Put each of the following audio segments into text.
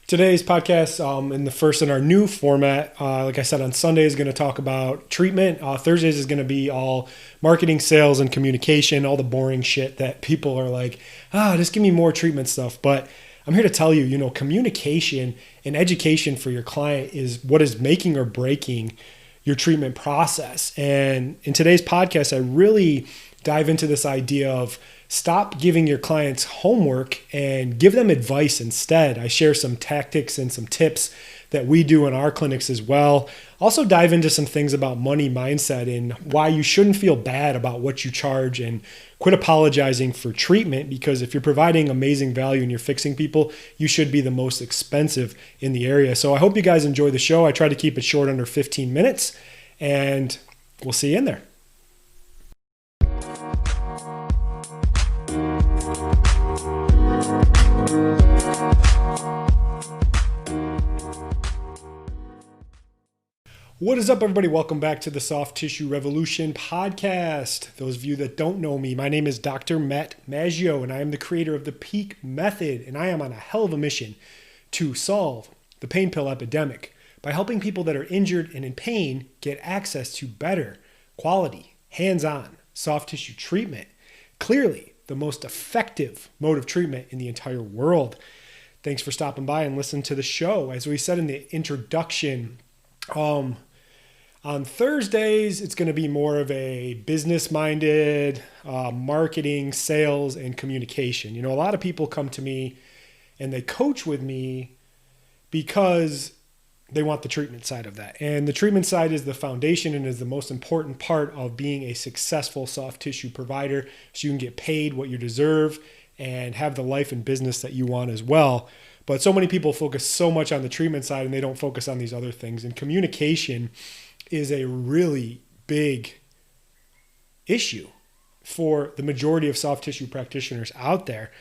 Today's podcast, in the first in our new format, like I said, on Sunday is going to talk about treatment. Thursdays is going to be all marketing, sales, and communication, all the boring shit that people are like, just give me more treatment stuff. But I'm here to tell you, communication and education for your client is what is making or breaking your treatment process. And in today's podcast, I really dive into this idea of stop giving your clients homework and give them advice instead. I share some tactics and some tips that we do in our clinics as well. Also dive into some things about money mindset and why you shouldn't feel bad about what you charge and quit apologizing for treatment, because if you're providing amazing value and you're fixing people, you should be the most expensive in the area. So I hope you guys enjoy the show. I try to keep it short, under 15 minutes, and we'll see you in there. What is up, everybody? Welcome back to the Soft Tissue Revolution podcast. Those of you that don't know me, my name is Dr. Matt Maggio, and I am the creator of the Peak Method, and I am on a hell of a mission to solve the pain pill epidemic by helping people that are injured and in pain get access to better quality, hands-on soft tissue treatment. Clearly, the most effective mode of treatment in the entire world. Thanks for stopping by and listening to the show. As we said in the introduction, on Thursdays, it's going to be more of a business-minded marketing, sales, and communication. A lot of people come to me and they coach with me because they want the treatment side of that. And the treatment side is the foundation and is the most important part of being a successful soft tissue provider, so you can get paid what you deserve and have the life and business that you want as well. But so many people focus so much on the treatment side and they don't focus on these other things. And communication is a really big issue for the majority of soft tissue practitioners out there.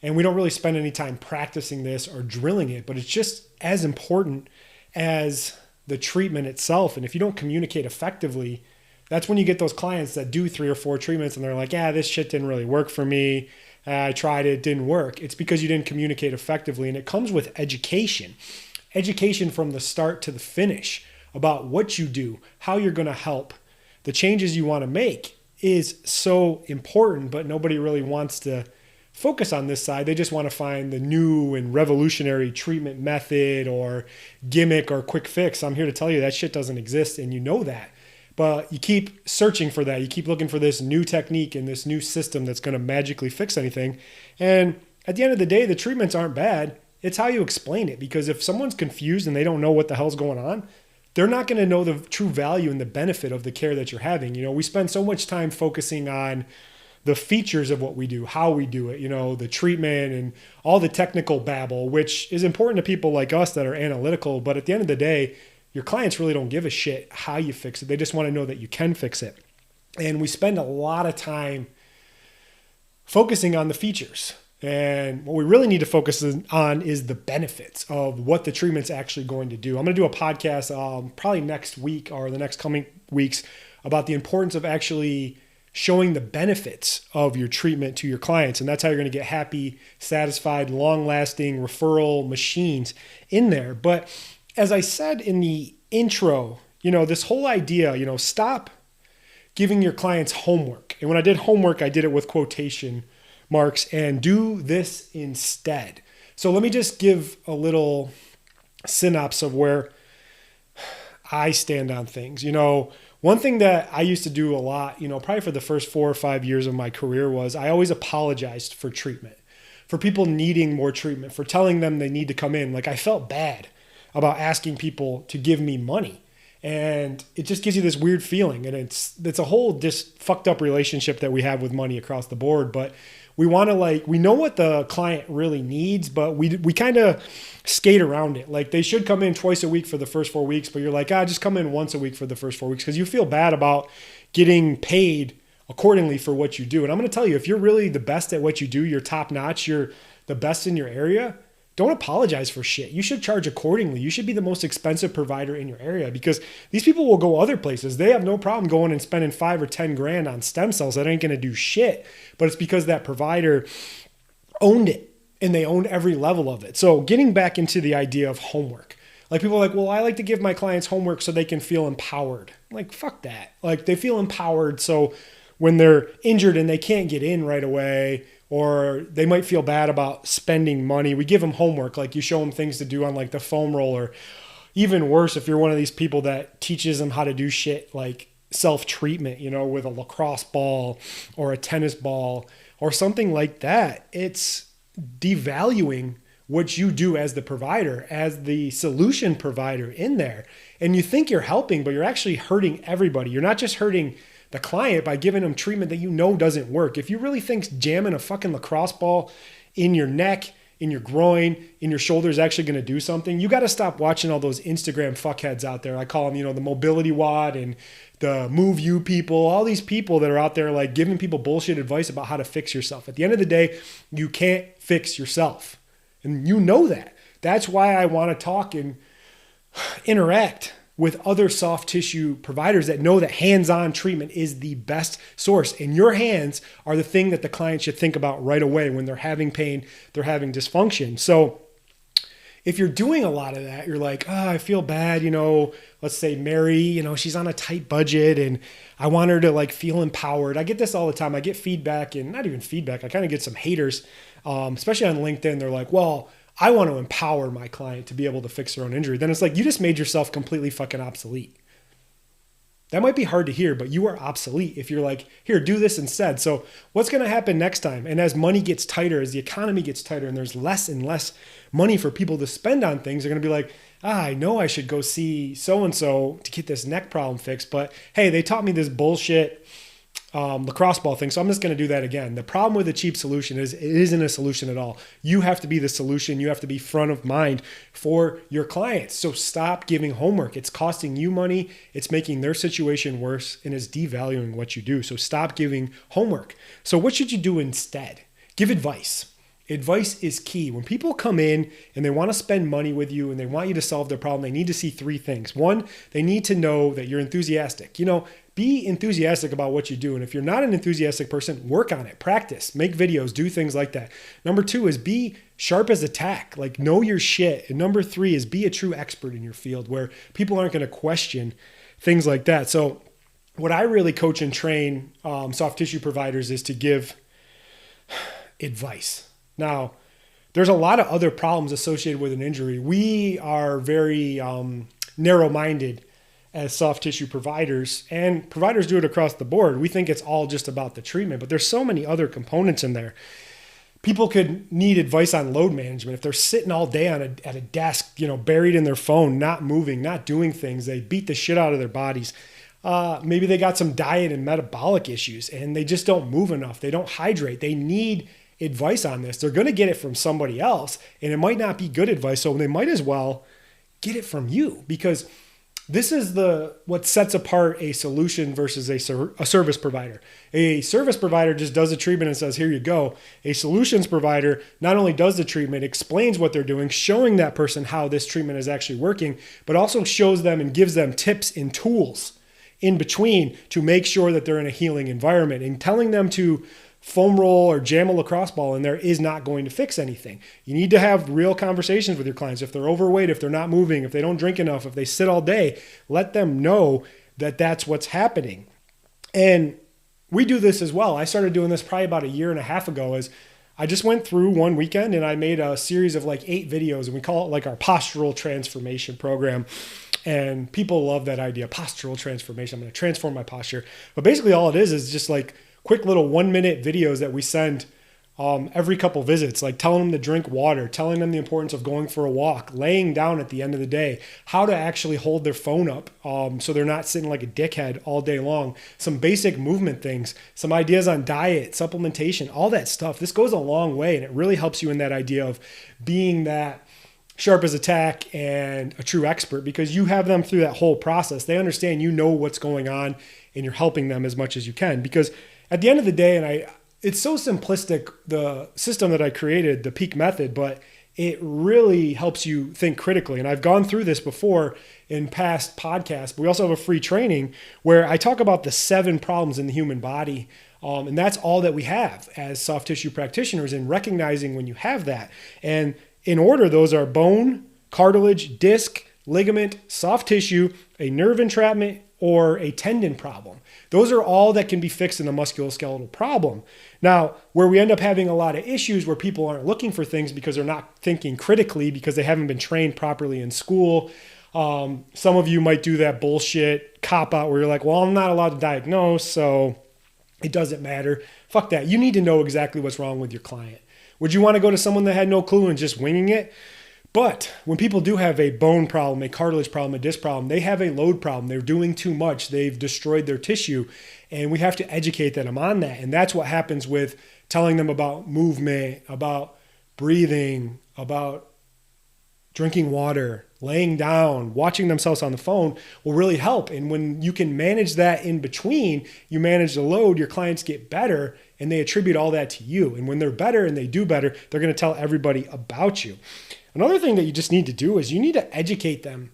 And we don't really spend any time practicing this or drilling it, but it's just as important as the treatment itself. And if you don't communicate effectively, that's when you get those clients that do 3 or 4 treatments and they're like, this shit didn't really work for me. I tried it, it didn't work. It's because you didn't communicate effectively. And it comes with education from the start to the finish about what you do, how you're going to help. The changes you want to make is so important, but nobody really wants to focus on this side. They just want to find the new and revolutionary treatment method or gimmick or quick fix. I'm here to tell you that shit doesn't exist, and you know that. But you keep searching for that. You keep looking for this new technique and this new system that's going to magically fix anything. And at the end of the day, the treatments aren't bad. It's how you explain it. Because if someone's confused and they don't know what the hell's going on, they're not going to know the true value and the benefit of the care that you're having. We spend so much time focusing on the features of what we do, how we do it, the treatment and all the technical babble, which is important to people like us that are analytical. But at the end of the day, your clients really don't give a shit how you fix it. They just want to know that you can fix it. And we spend a lot of time focusing on the features. And what we really need to focus on is the benefits of what the treatment's actually going to do. I'm going to do a podcast probably next week or the next coming weeks about the importance of actually showing the benefits of your treatment to your clients. And that's how you're going to get happy, satisfied, long-lasting referral machines in there. But as I said in the intro, this whole idea, stop giving your clients homework. And when I did homework, I did it with quotation marks, and do this instead. So let me just give a little synopsis of where I stand on things. One thing that I used to do a lot, probably for the first 4 or 5 years of my career, was I always apologized for treatment, for people needing more treatment, for telling them they need to come in. Like, I felt bad about asking people to give me money. And it just gives you this weird feeling. And it's a whole just fucked up relationship that we have with money across the board. But we want to we know what the client really needs, but we kind of skate around it. Like, they should come in twice a week for the first 4 weeks, but you're like, just come in once a week for the first 4 weeks, because you feel bad about getting paid accordingly for what you do. And I'm going to tell you, if you're really the best at what you do, you're top notch, you're the best in your area, don't apologize for shit. You should charge accordingly. You should be the most expensive provider in your area, because these people will go other places. They have no problem going and spending 5 or 10 grand on stem cells that ain't going to do shit. But it's because that provider owned it and they own every level of it. So getting back into the idea of homework. Like people are like, well, I like to give my clients homework so they can feel empowered. I'm like, fuck that. Like they feel empowered. So when they're injured and they can't get in right away, or they might feel bad about spending money, we give them homework. Like you show them things to do on like the foam roller. Even worse, if you're one of these people that teaches them how to do shit like self-treatment, you know, with a lacrosse ball or a tennis ball or something like that, it's devaluing what you do as the provider, as the solution provider in there. And you think you're helping, but you're actually hurting everybody. You're not just hurting the client by giving them treatment that you know doesn't work. If you really think jamming a fucking lacrosse ball in your neck, in your groin, in your shoulder is actually going to do something, you got to stop watching all those Instagram fuckheads out there. I call them, you know, the Mobility Wad and the Move You people, all these people that are out there like giving people bullshit advice about how to fix yourself. At the end of the day, you can't fix yourself. And you know that. That's why I want to talk and interact with other soft tissue providers that know that hands-on treatment is the best source. And your hands are the thing that the client should think about right away when they're having pain, they're having dysfunction. So if you're doing a lot of that, you're like, oh, I feel bad, you know, let's say Mary, you know, she's on a tight budget and I want her to like feel empowered. I get this all the time. I get feedback, and not even feedback, I kind of get some haters, especially on LinkedIn. They're like, well, I want to empower my client to be able to fix their own injury. Then it's like, you just made yourself completely fucking obsolete. That might be hard to hear, but you are obsolete if you're like, here, do this instead. So what's going to happen next time? And as money gets tighter, as the economy gets tighter, and there's less and less money for people to spend on things, they're going to be like, I know I should go see so-and-so to get this neck problem fixed, but hey, they taught me this bullshit lacrosse ball thing, so I'm just going to do that again. The problem with a cheap solution is it isn't a solution at all. You have to be the solution. You have to be front of mind for your clients. So stop giving homework. It's costing you money. It's making their situation worse, and it's devaluing what you do. So stop giving homework. So what should you do instead? Give advice. Advice is key. When people come in and they want to spend money with you and they want you to solve their problem, they need to see three things. One, they need to know that you're enthusiastic. You know, be enthusiastic about what you do. And if you're not an enthusiastic person, work on it, practice, make videos, do things like that. Number two is be sharp as a tack, like know your shit. And number three is be a true expert in your field where people aren't going to question things like that. So what I really coach and train soft tissue providers is to give advice. Now, there's a lot of other problems associated with an injury. We are very narrow-minded as soft tissue providers, and providers do it across the board. We think it's all just about the treatment, but there's so many other components in there. People could need advice on load management. If they're sitting all day at a desk, you know, buried in their phone, not moving, not doing things, they beat the shit out of their bodies. Maybe they got some diet and metabolic issues, and they just don't move enough. They don't hydrate. They need advice on this. They're going to get it from somebody else, and it might not be good advice. So they might as well get it from you, because this is what sets apart a solution versus a service provider. A service provider just does a treatment and says, here you go. A solutions provider not only does the treatment, explains what they're doing, showing that person how this treatment is actually working, but also shows them and gives them tips and tools in between to make sure that they're in a healing environment, and telling them to foam roll or jam a lacrosse ball in there is not going to fix anything. You need to have real conversations with your clients. If they're overweight, if they're not moving, if they don't drink enough, if they sit all day, let them know that that's what's happening. And we do this as well. I started doing this probably about a year and a half ago. As I just went through one weekend and I made a series of like 8 videos, and we call it like our postural transformation program. And people love that idea, postural transformation. I'm going to transform my posture. But basically all it is just like quick little 1-minute videos that we send every couple visits, like telling them to drink water, telling them the importance of going for a walk, laying down at the end of the day, how to actually hold their phone up so they're not sitting like a dickhead all day long, some basic movement things, some ideas on diet, supplementation, all that stuff. This goes a long way, and it really helps you in that idea of being that sharp as a tack and a true expert, because you have them through that whole process. They understand you know what's going on, and you're helping them as much as you can. Because at the end of the day, and it's so simplistic, the system that I created, the Peak Method, but it really helps you think critically. And I've gone through this before in past podcasts, but we also have a free training where I talk about the 7 problems in the human body And that's all that we have as soft tissue practitioners, in recognizing when you have that. And in order, those are bone, cartilage, disc, ligament, soft tissue, a nerve entrapment, or a tendon problem. Those are all that can be fixed in a musculoskeletal problem. Now, where we end up having a lot of issues where people aren't looking for things because they're not thinking critically, because they haven't been trained properly in school. Some of you might do that bullshit cop-out where you're like, well, I'm not allowed to diagnose, so it doesn't matter. Fuck that. You need to know exactly what's wrong with your client. Would you want to go to someone that had no clue and just winging it? But when people do have a bone problem, a cartilage problem, a disc problem, they have a load problem. They're doing too much. They've destroyed their tissue. And we have to educate them on that. And that's what happens with telling them about movement, about breathing, about drinking water, laying down, watching themselves on the phone will really help. And when you can manage that in between, you manage the load, your clients get better, and they attribute all that to you. And when they're better and they do better, they're going to tell everybody about you. Another thing that you just need to do is you need to educate them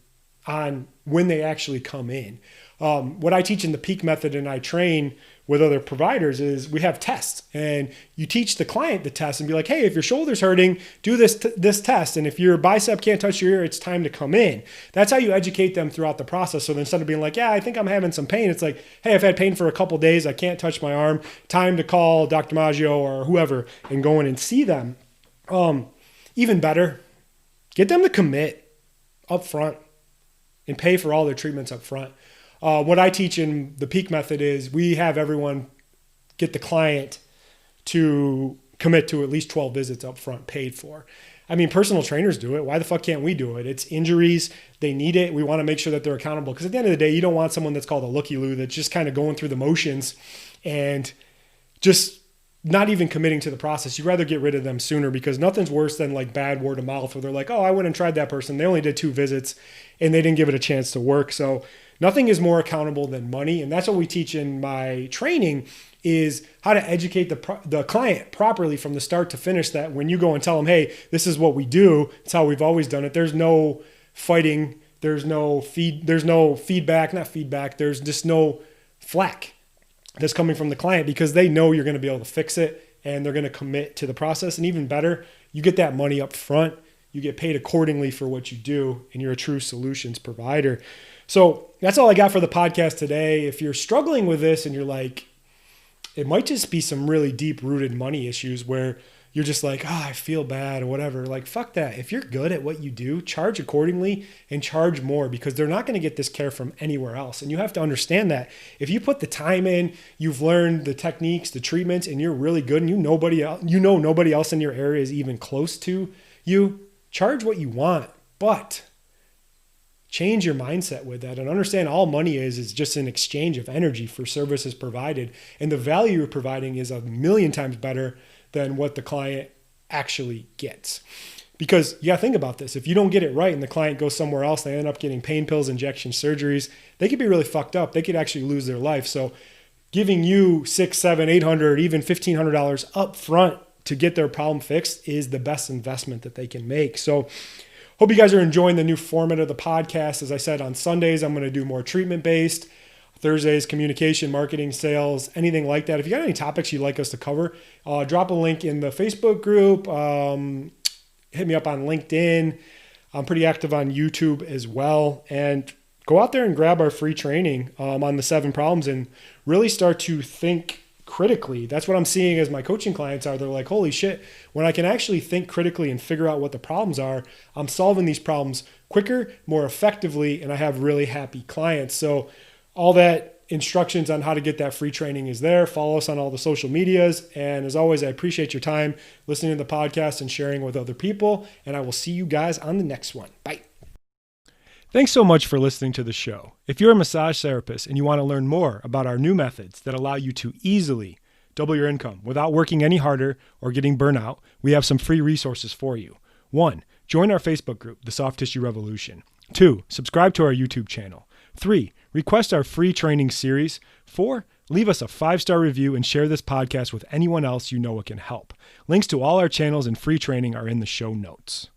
on when they actually come in. What I teach in the Peak Method and I train with other providers is we have tests, and you teach the client the test and be like, hey, if your shoulder's hurting, do this test. And if your bicep can't touch your ear, it's time to come in. That's how you educate them throughout the process. So then instead of being like, yeah, I think I'm having some pain, it's like, hey, I've had pain for a couple of days. I can't touch my arm. Time to call Dr. Maggio or whoever and go in and see them. Even better, get them to commit up front and pay for all their treatments up front. What I teach in the Peak Method is we have everyone get the client to commit to at least 12 visits up front paid for. I mean, personal trainers do it. Why the fuck can't we do it? It's injuries. They need it. We want to make sure that they're accountable, because at the end of the day, you don't want someone that's called a looky-loo that's just kind of going through the motions and just not even committing to the process. You'd rather get rid of them sooner, because nothing's worse than like bad word of mouth where they're like, oh, I went and tried that person. They only did 2 visits and they didn't give it a chance to work. So nothing is more accountable than money. And that's what we teach in my training, is how to educate the client properly from the start to finish, that when you go and tell them, hey, this is what we do, it's how we've always done it. There's no fighting. There's no feedback, there's just no flack that's coming from the client, because they know you're going to be able to fix it and they're going to commit to the process. And even better, you get that money up front. You get paid accordingly for what you do, and you're a true solutions provider. So that's all I got for the podcast today. If you're struggling with this and you're like, it might just be some really deep rooted money issues where you're just like, oh, I feel bad or whatever. Like, fuck that. If you're good at what you do, charge accordingly and charge more, because they're not going to get this care from anywhere else. And you have to understand that if you put the time in, you've learned the techniques, the treatments, and you're really good, and nobody else in your area is even close to you, charge what you want, but change your mindset with that and understand all money is just an exchange of energy for services provided. And the value you're providing is 1,000,000 times better than what the client actually gets. Because you gotta think about this. If you don't get it right and the client goes somewhere else, they end up getting pain pills, injection surgeries, they could be really fucked up. They could actually lose their life. So giving you $600, $700, $800, even $1,500 up front to get their problem fixed is the best investment that they can make. So hope you guys are enjoying the new format of the podcast. As I said, on Sundays, I'm going to do more treatment-based. Thursdays, communication, marketing, sales, anything like that. If you got any topics you'd like us to cover, drop a link in the Facebook group. Hit me up on LinkedIn. I'm pretty active on YouTube as well. And go out there and grab our free training on the 7 problems and really start to think critically. That's what I'm seeing as my coaching clients are. They're like, holy shit, when I can actually think critically and figure out what the problems are, I'm solving these problems quicker, more effectively, and I have really happy clients. So all that instructions on how to get that free training is there. Follow us on all the social medias. And as always, I appreciate your time listening to the podcast and sharing with other people. And I will see you guys on the next one. Bye. Thanks so much for listening to the show. If you're a massage therapist and you want to learn more about our new methods that allow you to easily double your income without working any harder or getting burnout, we have some free resources for you. 1, join our Facebook group, The Soft Tissue Revolution. 2, subscribe to our YouTube channel. 3, request our free training series. 4, leave us a 5-star review and share this podcast with anyone else you know it can help. Links to all our channels and free training are in the show notes.